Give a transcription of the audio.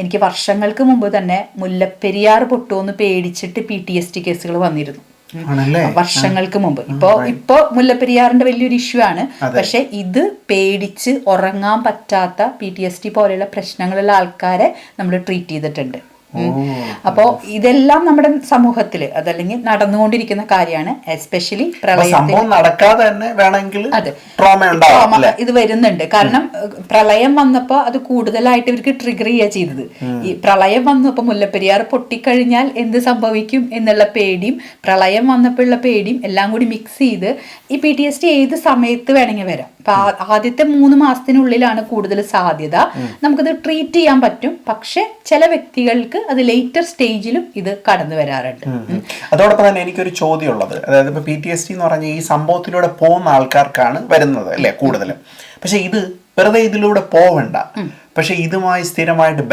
എനിക്ക് വർഷങ്ങൾക്ക് മുമ്പ് തന്നെ മുല്ലപ്പെരിയാർ പൊട്ടുമെന്ന് പേടിച്ചിട്ട് PTSD കേസുകൾ വന്നിരുന്നു. വർഷങ്ങൾക്ക് മുമ്പ്. ഇപ്പോ മുല്ലപ്പെരിയാറിന്റെ വലിയൊരു ഇഷ്യൂ ആണ്. പക്ഷെ ഇത് പേടിച്ച് ഉറങ്ങാൻ പറ്റാത്ത PTSD പോലെയുള്ള പ്രശ്നങ്ങളുള്ള ആൾക്കാരെ നമ്മൾ ട്രീറ്റ് ചെയ്തിട്ടുണ്ട്. അപ്പോ ഇതെല്ലാം നമ്മുടെ സമൂഹത്തില് അതല്ലെങ്കിൽ നടന്നുകൊണ്ടിരിക്കുന്ന കാര്യമാണ്. എസ്പെഷ്യലി പ്രളയം നടക്കാതെ തന്നെ വേണമെങ്കിൽ ഇത് വരുന്നുണ്ട്. കാരണം പ്രളയം വന്നപ്പോ അത് കൂടുതലായിട്ട് ഇവർക്ക് ട്രിഗർ ചെയ്യുക ചെയ്തത്. ഈ പ്രളയം വന്നപ്പോ മുല്ലപ്പെരിയാർ പൊട്ടിക്കഴിഞ്ഞാൽ എന്ത് സംഭവിക്കും എന്നുള്ള പേടിയും പ്രളയം വന്നപ്പോഴുള്ള പേടിയും എല്ലാം കൂടി മിക്സ് ചെയ്ത് ഈ PTSD ഏത് സമയത്ത് വേണമെങ്കിൽ വരാം. അപ്പൊ ആദ്യത്തെ 3 മാസത്തിനുള്ളിലാണ് കൂടുതൽ സാധ്യത. നമുക്കത് ട്രീറ്റ് ചെയ്യാൻ പറ്റും. പക്ഷെ ചില വ്യക്തികൾക്ക് അത് ലേറ്റർ സ്റ്റേജിലും ഇത് കടന്നു വരാറുണ്ട്. അതോടൊപ്പം തന്നെ എനിക്കൊരു ചോദ്യം ഉള്ളത്, അതായത് ഇപ്പൊ PTSD എന്ന് പറഞ്ഞ ഈ സംഭവത്തിലൂടെ പോകുന്ന ആൾക്കാർക്കാണ് വരുന്നത് അല്ലെ കൂടുതലും. പക്ഷെ ഇത് വെറുതെ ഇതിലൂടെ പോവണ്ട, പക്ഷെ ഇതുമായി സ്ഥിരമായിട്ട്